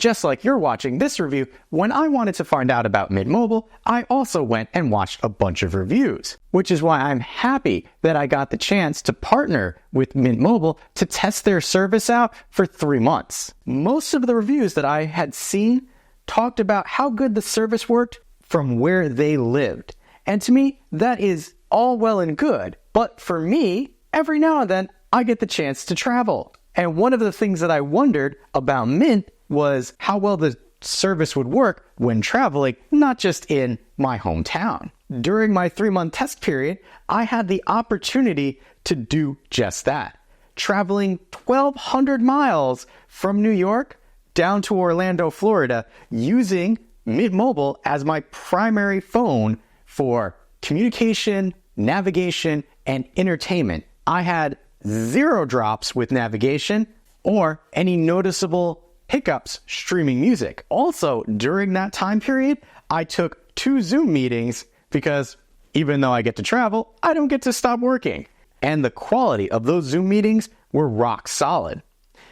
Just like you're watching this review, when I wanted to find out about Mint Mobile, I also went and watched a bunch of reviews, which is why I'm happy that I got the chance to partner with Mint Mobile to test their service out for 3 months. Most of the reviews that I had seen talked about how good the service worked from where they lived. And to me, that is all well and good. But for me, every now and then, I get the chance to travel. And one of the things that I wondered about Mint was how well the service would work when traveling, not just in my hometown. During my 3-month test period, I had the opportunity to do just that. Traveling 1,200 miles from New York down to Orlando, Florida, using Mint Mobile as my primary phone for communication, navigation, and entertainment. I had 0 drops with navigation or any noticeable hiccups streaming music. Also, during that time period, I took 2 Zoom meetings because even though I get to travel, I don't get to stop working. And the quality of those Zoom meetings were rock solid.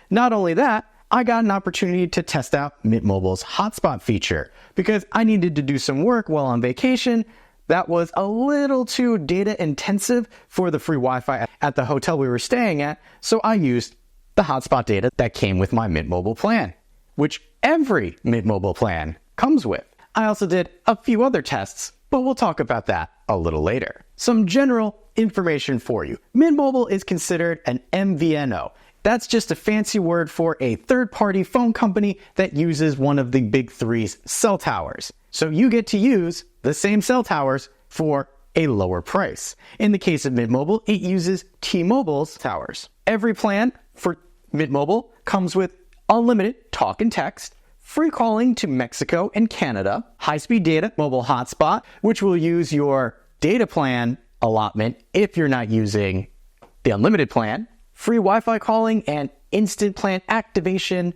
Not only that, I got an opportunity to test out Mint Mobile's hotspot feature because I needed to do some work while on vacation that was a little too data intensive for the free Wi-Fi at the hotel we were staying at, so I used the hotspot data that came with my Mint Mobile plan, which every Mint Mobile plan comes with. I also did a few other tests, but we'll talk about that a little later. Some general information for you. Mint Mobile is considered an MVNO. That's just a fancy word for a third-party phone company that uses one of the big three's cell towers. So you get to use the same cell towers for a lower price. In the case of Mint Mobile, it uses T-Mobile's towers. Every plan for Mint Mobile comes with unlimited talk and text, free calling to Mexico and Canada, high-speed data, mobile hotspot, which will use your data plan allotment if you're not using the unlimited plan, free Wi-Fi calling, and instant plan activation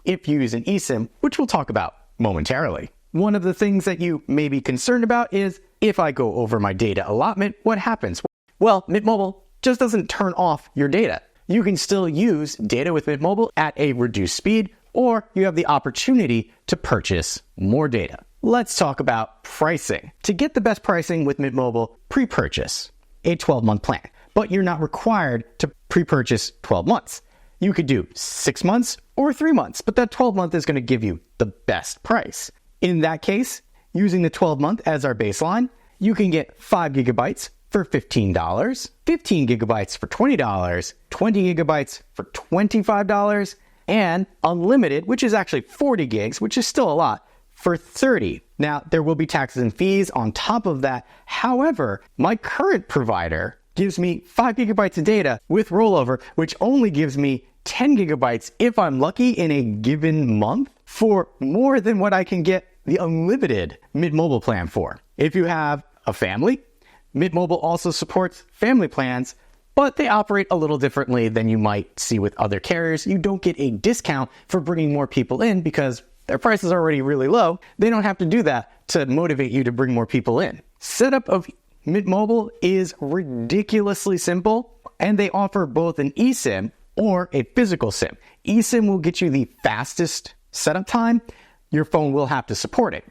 if you use an eSIM, which we'll talk about momentarily. One of the things that you may be concerned about is if I go over my data allotment, what happens? Well, Mint Mobile just doesn't turn off your data. You can still use data with Mint Mobile at a reduced speed, or you have the opportunity to purchase more data. Let's talk about pricing. To get the best pricing with Mint Mobile, pre-purchase a 12-month plan, but you're not required to pre-purchase 12 months. You could do 6 months or 3 months, but that 12-month is going to give you the best price. In that case, using the 12-month as our baseline, you can get 5 gigabytes for $15, 15 gigabytes for $20, 20 gigabytes for $25, and unlimited, which is actually 40 gigs, which is still a lot, for $30. Now, there will be taxes and fees on top of that. However, my current provider gives me 5 gigabytes of data with rollover, which only gives me 10 gigabytes if I'm lucky in a given month for more than what I can get the unlimited Mint Mobile plan for. If you have a family, Mint Mobile also supports family plans, but they operate a little differently than you might see with other carriers. You don't get a discount for bringing more people in because their price is already really low. They don't have to do that to motivate you to bring more people in. Setup of Mint Mobile is ridiculously simple, and they offer both an eSIM or a physical SIM. eSIM will get you the fastest setup time. Your phone will have to support it.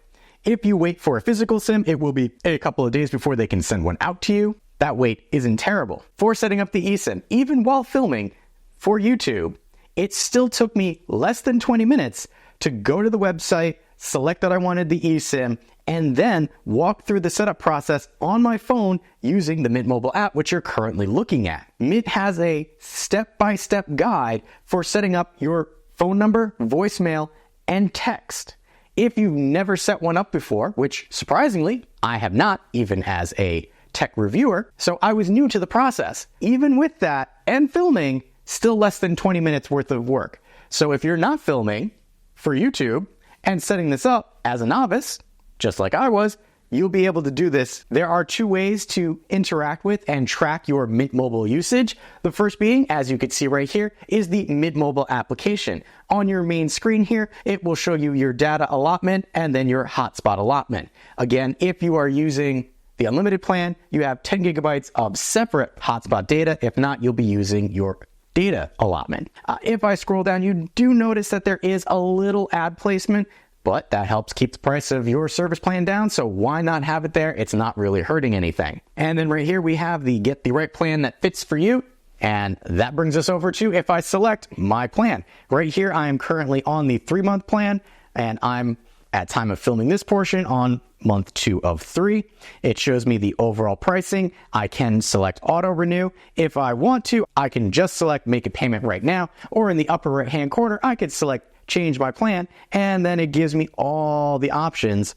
If you wait for a physical SIM, it will be a couple of days before they can send one out to you. That wait isn't terrible. For setting up the eSIM, even while filming for YouTube, it still took me less than 20 minutes to go to the website, select that I wanted the eSIM, and then walk through the setup process on my phone using the Mint Mobile app, which you're currently looking at. Mint has a step-by-step guide for setting up your phone number, voicemail, and text. If you've never set one up before, which surprisingly, I have not, even as a tech reviewer, so I was new to the process. Even with that and filming, still less than 20 minutes worth of work. So if you're not filming for YouTube and setting this up as a novice, just like I was, you'll be able to do this. There are 2 ways to interact with and track your Mint Mobile usage. The first being, as you can see right here, is the Mint Mobile application. On your main screen here, it will show you your data allotment and then your hotspot allotment. Again, if you are using the unlimited plan, you have 10 gigabytes of separate hotspot data. If not, you'll be using your data allotment. If I scroll down, you do notice that there is a little ad placement, but that helps keep the price of your service plan down, so why not have it there? It's not really hurting anything. And then right here we have the get the right plan that fits for you, and that brings us over to if I select my plan. Right here I am currently on the 3-month plan, and I'm at time of filming this portion on month 2 of 3. It shows me the overall pricing. I can select auto renew. If I want to, I can just select make a payment right now, or in the upper right hand corner I could select change my plan, and then it gives me all the options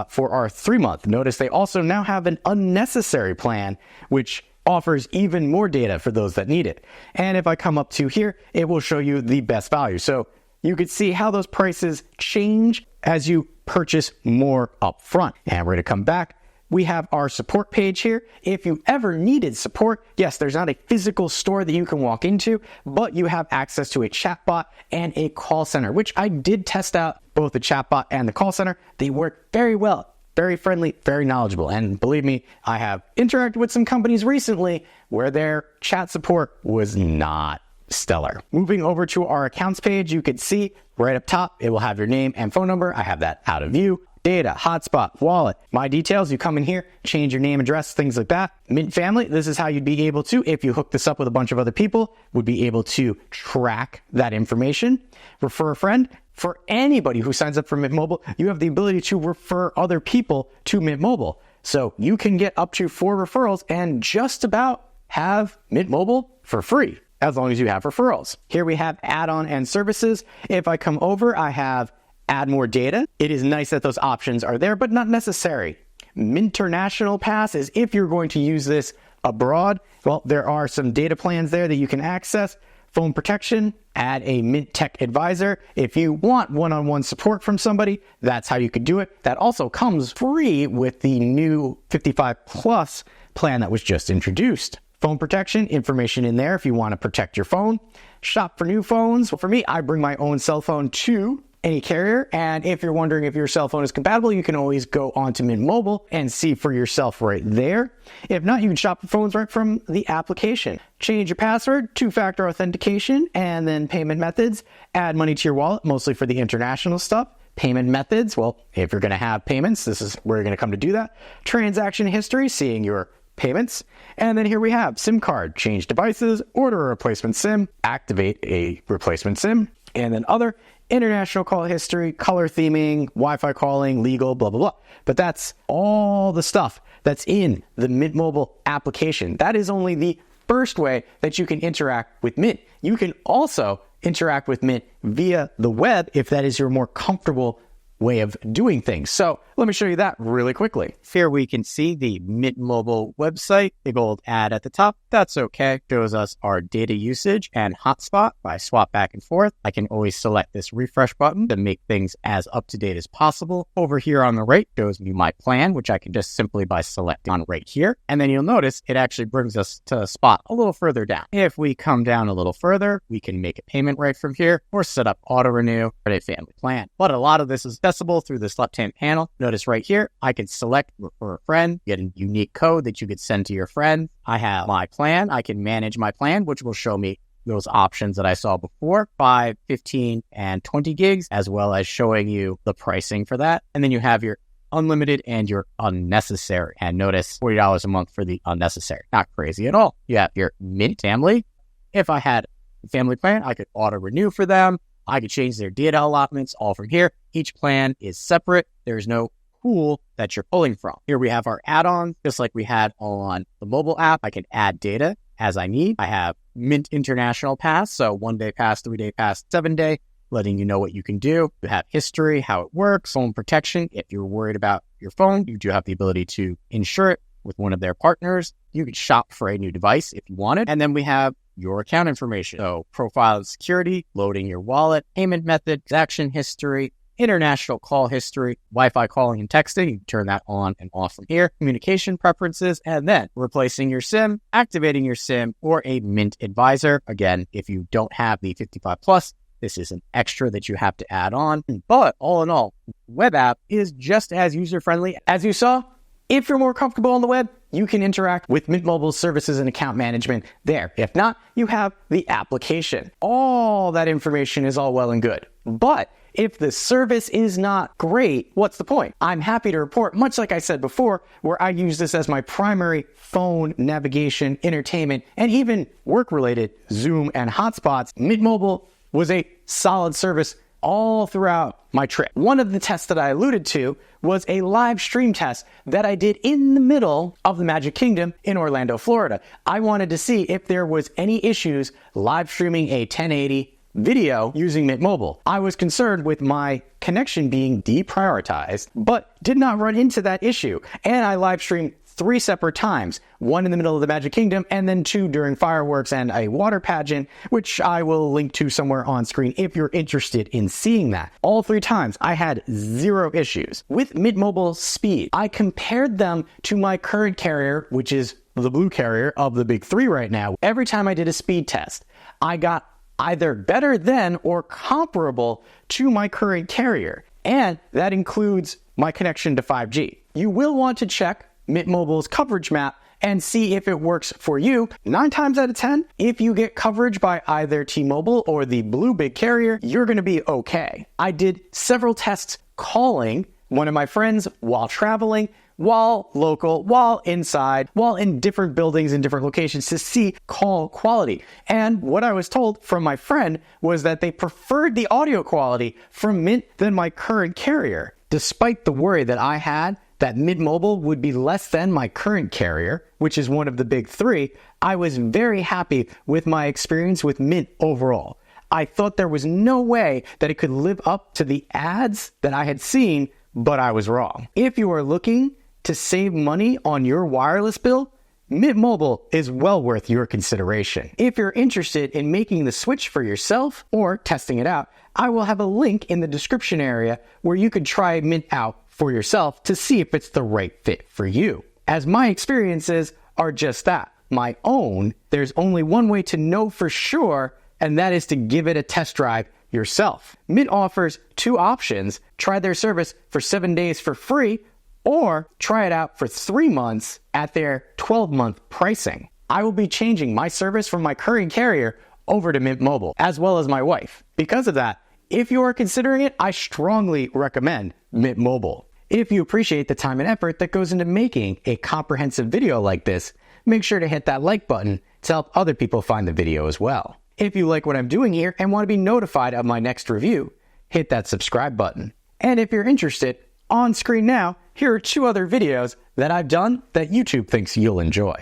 for our 3-month. Notice they also now have an unnecessary plan, which offers even more data for those that need it. And if I come up to here, it will show you the best value. So you could see how those prices change as you purchase more upfront. And we're going to come back. We have our support page here. If you ever needed support, yes, there's not a physical store that you can walk into, but you have access to a chatbot and a call center, which I did test out both the chatbot and the call center. They work very well, very friendly, very knowledgeable. And believe me, I have interacted with some companies recently where their chat support was not stellar. Moving over to our accounts page, you can see right up top, it will have your name and phone number. I have that out of view. Data, hotspot, wallet, my details. You come in here, change your name, address, things like that. Mint family, this is how you'd be able to, if you hook this up with a bunch of other people, would be able to track that information. Refer a friend. For anybody who signs up for Mint Mobile, you have the ability to refer other people to Mint Mobile. So you can get up to 4 referrals and just about have Mint Mobile for free, as long as you have referrals. Here we have add-on and services. If I come over, I have add more data. It is nice that those options are there, but not necessary. Minternational Pass is if you're going to use this abroad. Well, there are some data plans there that you can access. Phone protection, add a Mint Tech advisor. If you want one-on-one support from somebody, that's how you could do it. That also comes free with the new 55 plus plan that was just introduced. Phone protection, information in there if you want to protect your phone. Shop for new phones. Well, for me, I bring my own cell phone to any carrier, and if you're wondering if your cell phone is compatible, you can always go onto Mint Mobile and see for yourself right there. If not, you can shop for phones right from the application. Change your password, 2-factor authentication, and then payment methods. Add money to your wallet, mostly for the international stuff. Payment methods, well, if you're going to have payments, this is where you're going to come to do that. Transaction history, seeing your payments. And then here we have SIM card, change devices, order a replacement SIM, activate a replacement SIM, and then other international call history, color theming, Wi-Fi calling, legal, blah, blah, blah. But that's all the stuff that's in the Mint Mobile application. That is only the first way that you can interact with Mint. You can also interact with Mint via the web if that is your more comfortable way of doing things. So let me show you that really quickly. Here we can see the Mint Mobile website, big old ad at the top. That's okay. Shows us our data usage and hotspot. If I swap back and forth, I can always select this refresh button to make things as up to date as possible. Over here on the right shows me my plan, which I can just simply by selecting on right here. And then you'll notice it actually brings us to a spot a little further down. If we come down a little further, we can make a payment right from here or set up auto renew for a family plan. But a lot of this is accessible through this left-hand panel. Notice right here, I can select refer a friend, get a unique code that you could send to your friend. I have my plan. I can manage my plan, which will show me those options that I saw before, 5, 15, and 20 gigs, as well as showing you the pricing for that. And then you have your unlimited and your unnecessary. And notice $40 a month for the unnecessary. Not crazy at all. You have your Mint family. If I had a family plan, I could auto renew for them. I could change their data allotments all from here. Each plan is separate. There's no pool that you're pulling from. Here we have our add-on, just like we had on the mobile app. I can add data as I need. I have Mint International Pass, so 1-day pass, 3-day pass, 7-day, letting you know what you can do. You have history, how it works, phone protection. If you're worried about your phone, you do have the ability to insure it with one of their partners. You could shop for a new device if you wanted. And then we have your account information. So profile and security, loading your wallet, payment method, transaction history, international call history, Wi-Fi calling and texting. You can turn that on and off from here. Communication preferences, and then replacing your SIM, activating your SIM, or a Mint advisor. Again, if you don't have the 55 plus, this is an extra that you have to add on. But all in all, web app is just as user-friendly as you saw. If you're more comfortable on the web, you can interact with Mint Mobile's services and account management there. If not, you have the application. All that information is all well and good. But if the service is not great, what's the point? I'm happy to report, much like I said before, where I use this as my primary phone, navigation, entertainment, and even work-related Zoom and hotspots, Mint Mobile was a solid service all throughout my trip. One of the tests that I alluded to was a live stream test that I did in the middle of the Magic Kingdom in Orlando, Florida. I wanted to see if there was any issues live streaming a 1080 video using Mint Mobile. I was concerned with my connection being deprioritized, but did not run into that issue. And I live streamed 3 separate times, one in the middle of the Magic Kingdom, and then 2 during fireworks and a water pageant, which I will link to somewhere on screen if you're interested in seeing that. All 3 times, I had 0 issues. With Mint Mobile's speed, I compared them to my current carrier, which is the blue carrier of the big 3 right now. Every time I did a speed test, I got either better than or comparable to my current carrier, and that includes my connection to 5G. You will want to check Mint Mobile's coverage map and see if it works for you. 9 times out of 10, if you get coverage by either T-Mobile or the blue big carrier, you're going to be okay. I did several tests calling one of my friends while traveling, while local, while inside, while in different buildings in different locations to see call quality. And what I was told from my friend was that they preferred the audio quality from Mint than my current carrier. Despite the worry that I had that Mint Mobile would be less than my current carrier, which is one of the big 3, I was very happy with my experience with Mint overall. I thought there was no way that it could live up to the ads that I had seen, but I was wrong. If you are looking to save money on your wireless bill, Mint Mobile is well worth your consideration. If you're interested in making the switch for yourself or testing it out, I will have a link in the description area where you could try Mint out for yourself to see if it's the right fit for you. As my experiences are just that, my own, there's only one way to know for sure, and that is to give it a test drive yourself. Mint offers 2 options: try their service for 7 days for free, or try it out for 3 months at their 12-month pricing. I will be changing my service from my current carrier over to Mint Mobile, as well as my wife. Because of that, if you are considering it, I strongly recommend Mint Mobile. If you appreciate the time and effort that goes into making a comprehensive video like this, make sure to hit that like button to help other people find the video as well. If you like what I'm doing here and want to be notified of my next review, hit that subscribe button. And if you're interested, on screen now, here are 2 other videos that I've done that YouTube thinks you'll enjoy.